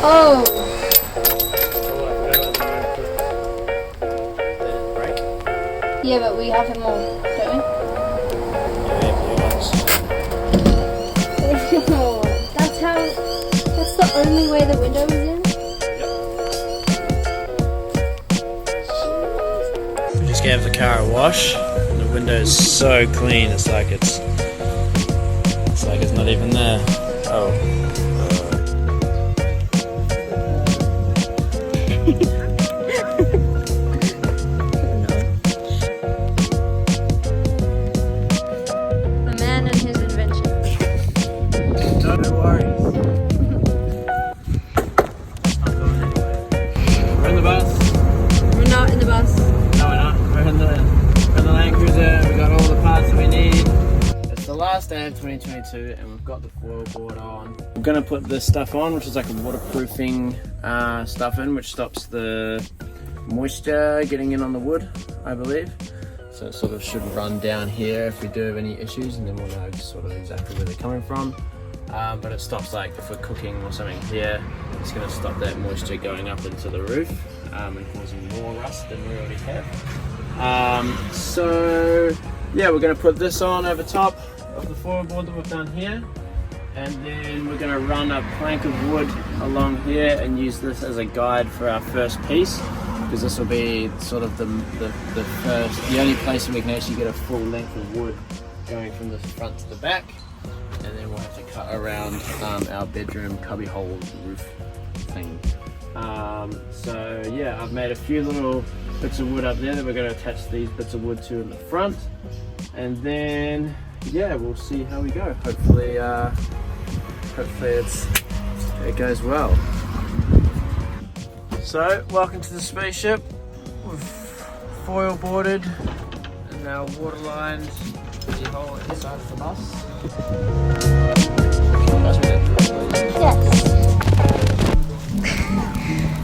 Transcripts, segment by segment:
Oh! Yeah, but we have him on, don't we? Oh, that's the only way the window is in? Yep. We just gave the car a wash, and the window is so clean, it's like it's not even there. Oh. Last day of 2022 and we've got the foil board on. We're going to put this stuff on, which is like a waterproofing stuff in, which stops the moisture getting in on the wood, I believe. So it sort of should run down here if we do have any issues, and then we'll know sort of exactly where they're coming from. But it stops, like if we're cooking or something here, it's going to stop that moisture going up into the roof and causing more rust than we already have. So yeah, we're going to put this on over top of the foil board that we've done here, and then we're going to run a plank of wood along here and use this as a guide for our first piece, because this will be sort of the only place where we can actually get a full length of wood going from the front to the back, and then we'll have to cut around our bedroom cubbyhole roof thing. So yeah, I've made a few little bits of wood up there that we're going to attach these bits of wood to in the front, and then yeah, we'll see how we go. Hopefully it goes well. So, welcome to the spaceship. We've foil boarded and now water lined the whole inside of the bus. Yes.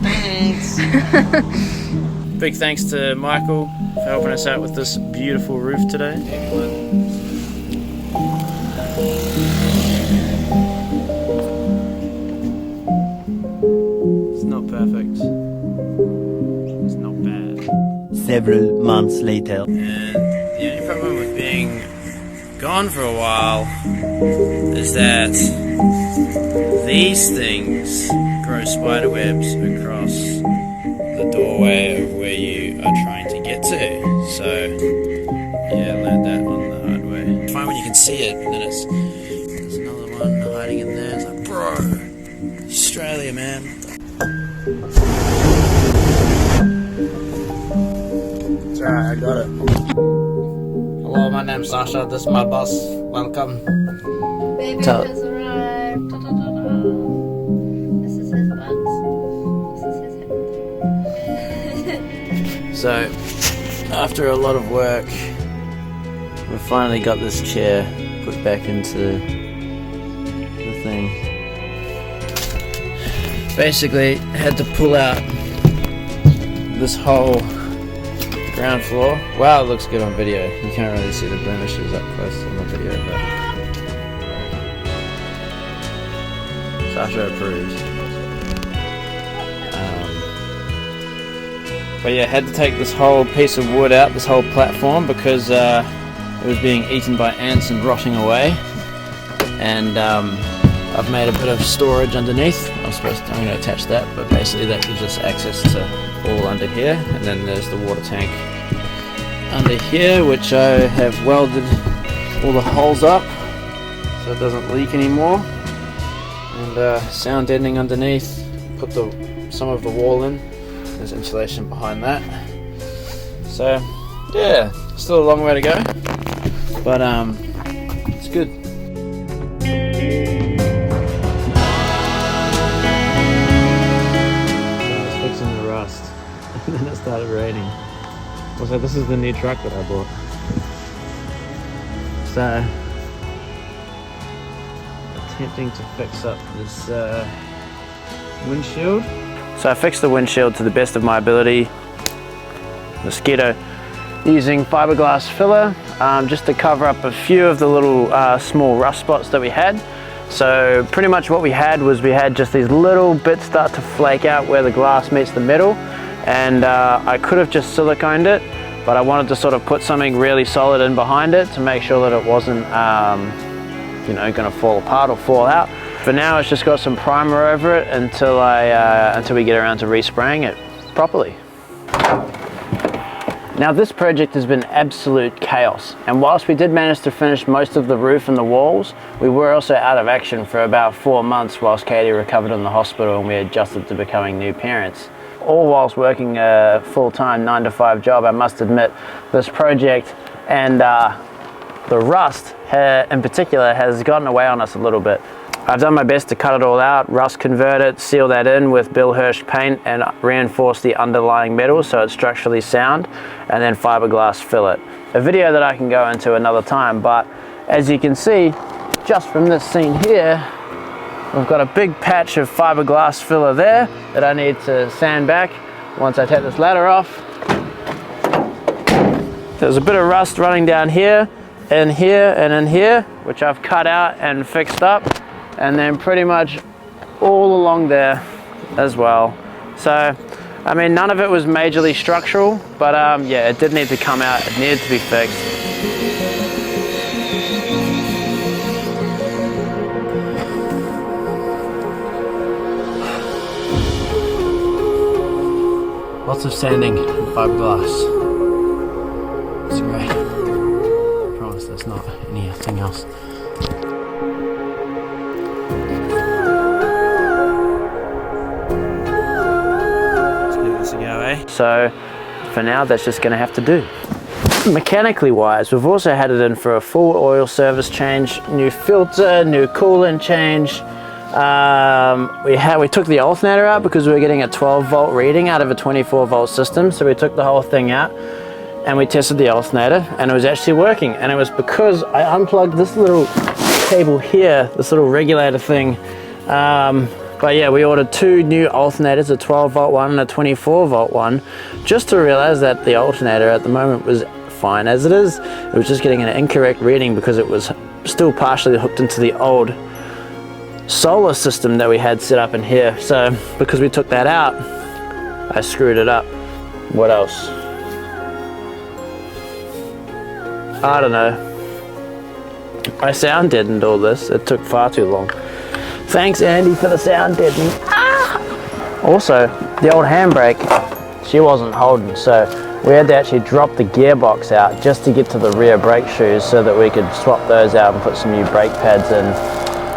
Thanks. Big thanks to Michael for helping us out with this beautiful roof today. Excellent. It's not perfect. It's not bad. Several months later. And the only problem with being gone for a while is that these things grow spider webs across the doorway of where you are trying to get to. So yeah, I learned that on the hard way. It's fine when you can see it, but then there's another one hiding in there. It's like, bro, Australia, man. It's alright, I got it. Hello, my name's Sasha. This is my bus. Welcome. Baby has arrived. Da, da, da, da. This is his buns. This is his So, after a lot of work, we've finally got this chair put back into the thing. Basically, had to pull out this whole ground floor. Wow, it looks good on video. You can't really see the blemishes up close on the video, but Sasha approves. But yeah, had to take this whole piece of wood out, this whole platform, because it was being eaten by ants and rotting away. And I've made a bit of storage underneath. I'm going to attach that, but basically that gives us access to all under here. And then there's the water tank under here, which I have welded all the holes up so it doesn't leak anymore. And sound deadening underneath. Put some of the wall in. There's insulation behind that. So yeah, still a long way to go, but it's good. Fixing the rust, and then it started raining. Also, this is the new truck that I bought. So, attempting to fix up this windshield. So I fixed the windshield to the best of my ability. Mosquito using fiberglass filler just to cover up a few of the little small rust spots that we had. So pretty much what we had just these little bits start to flake out where the glass meets the metal, and I could have just siliconed it, but I wanted to sort of put something really solid in behind it to make sure that it wasn't you know, going to fall apart or fall out. For now it's just got some primer over it until we get around to respraying it properly. Now this project has been absolute chaos, and whilst we did manage to finish most of the roof and the walls, we were also out of action for about 4 months whilst Katie recovered in the hospital and we adjusted to becoming new parents. All whilst working a full-time 9-to-5 job. I must admit, this project and the rust in particular has gotten away on us a little bit. I've done my best to cut it all out, rust convert it, seal that in with Bill Hirsch paint and reinforce the underlying metal so it's structurally sound, and then fiberglass fill it. A video that I can go into another time, but as you can see, just from this scene here, we've got a big patch of fiberglass filler there that I need to sand back once I take this ladder off. There's a bit of rust running down here, in here, and in here, which I've cut out and fixed up. And then pretty much all along there as well. So, I mean, none of it was majorly structural, but yeah, it did need to come out, it needed to be fixed. Lots of sanding and fiberglass. It's great. I promise there's not anything else. So for now that's just going to have to do. Mechanically wise, we've also had it in for a full oil service change, new filter, new coolant change. We took the alternator out because we were getting a 12-volt reading out of a 24-volt system, so we took the whole thing out and we tested the alternator and it was actually working, and it was because I unplugged this little cable here, this little regulator thing. But yeah, we ordered 2 new alternators, a 12-volt one and a 24-volt one, just to realize that the alternator at the moment was fine as it is. It was just getting an incorrect reading because it was still partially hooked into the old solar system that we had set up in here. So because we took that out, I screwed it up. What else? I don't know. I sound deadened all this. It took far too long. Thanks, Andy, for the sound deadening. Ah! Also, the old handbrake, she wasn't holding, so we had to actually drop the gearbox out just to get to the rear brake shoes so that we could swap those out and put some new brake pads in.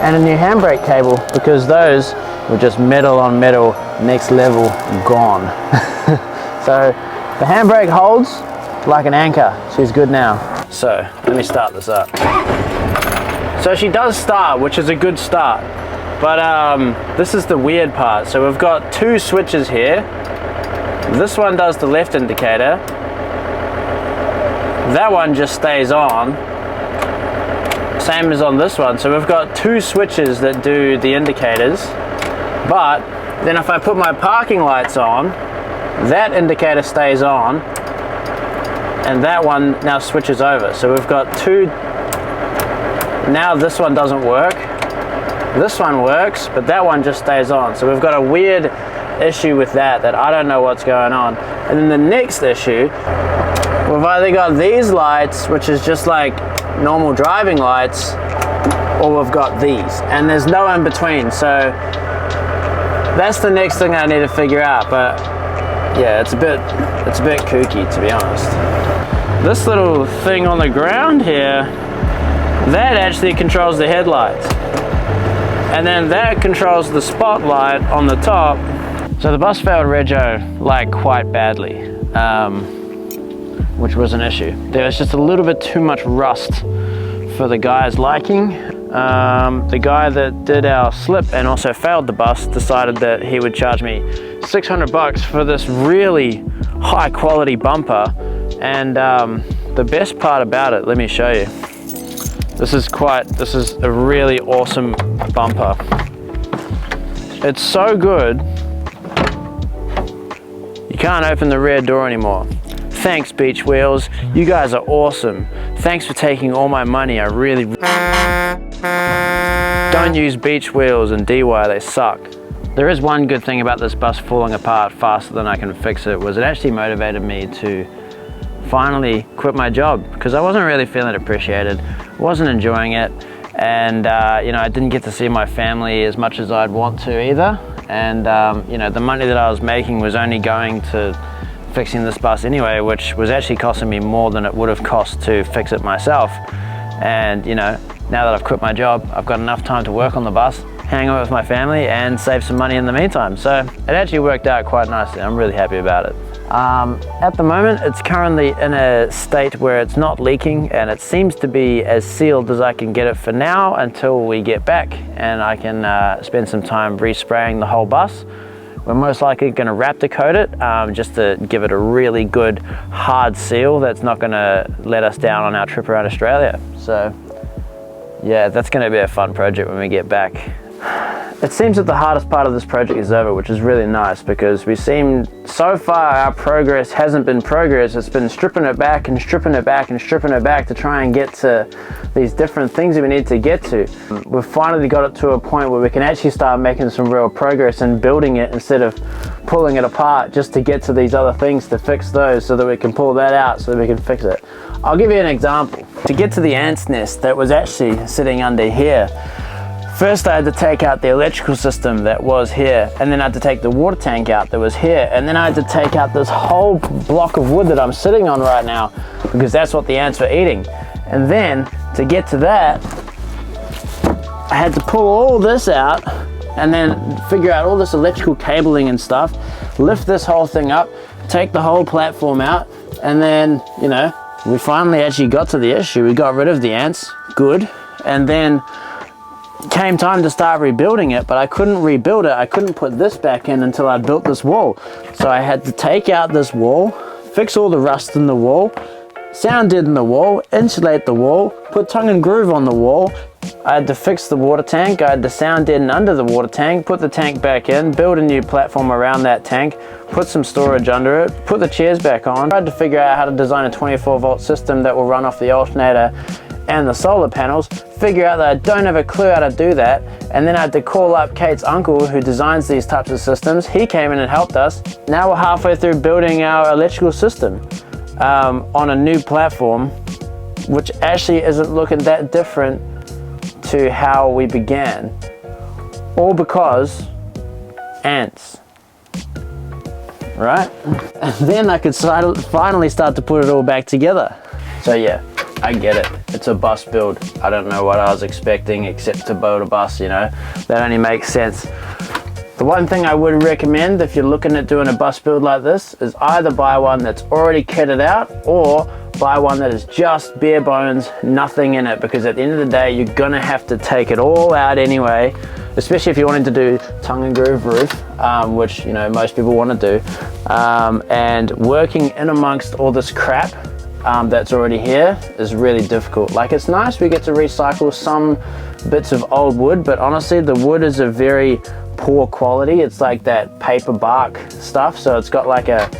And a new handbrake cable, because those were just metal on metal, next level, gone. So the handbrake holds like an anchor. She's good now. So let me start this up. So she does start, which is a good start. But this is the weird part. So we've got 2 switches here. This one does the left indicator. That one just stays on. Same as on this one. So we've got 2 switches that do the indicators. But then if I put my parking lights on, that indicator stays on. And that one now switches over. So we've got 2. Now this one doesn't work. This one works, but that one just stays on. So we've got a weird issue with that I don't know what's going on. And then the next issue, we've either got these lights, which is just like normal driving lights, or we've got these, and there's no in between. So that's the next thing I need to figure out. But yeah, it's a bit kooky, to be honest. This little thing on the ground here, that actually controls the headlights. And then that controls the spotlight on the top. So the bus failed rego like quite badly, which was an issue. There was just a little bit too much rust for the guy's liking. The guy that did our slip and also failed the bus decided that he would charge me $600 for this really high quality bumper. And the best part about it, let me show you. This is a really awesome bumper. It's so good, you can't open the rear door anymore. Thanks, Beach Wheels. You guys are awesome. Thanks for taking all my money. I really don't Don't use beach wheels and DY, they suck. There is one good thing about this bus falling apart faster than I can fix it, was it actually motivated me to finally quit my job, because I wasn't really feeling appreciated, wasn't enjoying it, and you know, I didn't get to see my family as much as I'd want to either, and you know, the money that I was making was only going to fixing this bus anyway, which was actually costing me more than it would have cost to fix it myself. And you know, now that I've quit my job, I've got enough time to work on the bus, hang out with my family, and save some money in the meantime. So it actually worked out quite nicely. I'm really happy about it. At the moment, it's currently in a state where it's not leaking, and it seems to be as sealed as I can get it for now until we get back and I can spend some time respraying the whole bus. We're most likely going to Raptor coat it just to give it a really good hard seal that's not going to let us down on our trip around Australia. So yeah, that's going to be a fun project when we get back. It seems that the hardest part of this project is over, which is really nice, because we seem, so far our progress hasn't been progress, it's been stripping it back and stripping it back and stripping it back to try and get to these different things that we need to get to. We've finally got it to a point where we can actually start making some real progress and building it instead of pulling it apart just to get to these other things to fix those, so that we can pull that out so that we can fix it. I'll give you an example. To get to the ant's nest that was actually sitting under here, first I had to take out the electrical system that was here, and then I had to take the water tank out that was here, and then I had to take out this whole block of wood that I'm sitting on right now, because that's what the ants were eating. And then to get to that, I had to pull all this out and then figure out all this electrical cabling and stuff, lift this whole thing up, take the whole platform out, and then, you know, we finally actually got to the issue. We got rid of the ants, good, and then came time to start rebuilding it, but I couldn't rebuild it. I couldn't put this back in until I built this wall. So I had to take out this wall, fix all the rust in the wall, sound deaden the wall, insulate the wall, put tongue and groove on the wall. I had to fix the water tank. I had to sound deaden under the water tank, put the tank back in, build a new platform around that tank, put some storage under it, put the chairs back on. I had to figure out how to design a 24-volt system that will run off the alternator and the solar panels, figure out that I don't have a clue how to do that, and then I had to call up Kate's uncle who designs these types of systems. He came in and helped us. Now we're halfway through building our electrical system on a new platform, which actually isn't looking that different to how we began, all because ants, right? And then I could finally start to put it all back together. So yeah, I get it. It's a bus build. I don't know what I was expecting except to build a bus, you know. That only makes sense. The one thing I would recommend if you're looking at doing a bus build like this is either buy one that's already kitted out, or buy one that is just bare bones, nothing in it, because at the end of the day you're gonna have to take it all out anyway, especially if you're wanting to do tongue and groove roof, which, you know, most people want to do, and working in amongst all this crap that's already here is really difficult. Like, it's nice we get to recycle some bits of old wood, but honestly the wood is a very poor quality. It's like that paper bark stuff, so it's got like a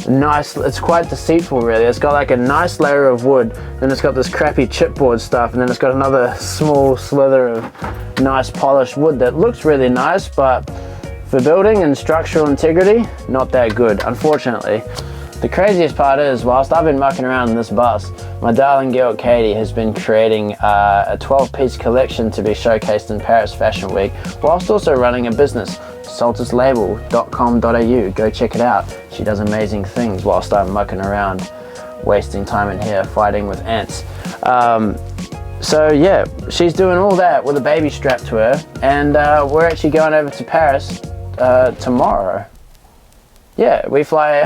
nice, it's quite deceitful really. It's got like a nice layer of wood, then it's got this crappy chipboard stuff, and then it's got another small slither of nice polished wood that looks really nice, but for building and structural integrity, not that good, unfortunately. The craziest part is, whilst I've been mucking around in this bus, my darling girl Katie has been creating a 12-piece collection to be showcased in Paris Fashion Week, whilst also running a business, saltuslabel.com.au. Go check it out. She does amazing things whilst I'm mucking around, wasting time in here fighting with ants. So yeah, she's doing all that with a baby strapped to her, and we're actually going over to Paris tomorrow. Yeah, we fly.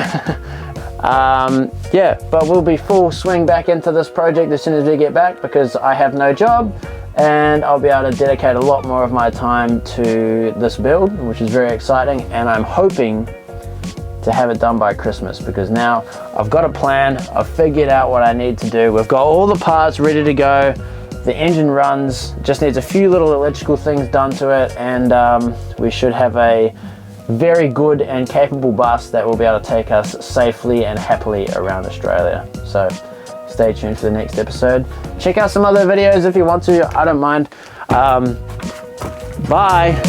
Yeah, but we'll be full swing back into this project as soon as we get back, because I have no job and I'll be able to dedicate a lot more of my time to this build, which is very exciting, and I'm hoping to have it done by Christmas, because now I've got a plan, I've figured out what I need to do, we've got all the parts ready to go, the engine runs, just needs a few little electrical things done to it, and we should have a very good and capable bus that will be able to take us safely and happily around Australia. So stay tuned for the next episode. Check out some other videos if you want to, I don't mind. Bye.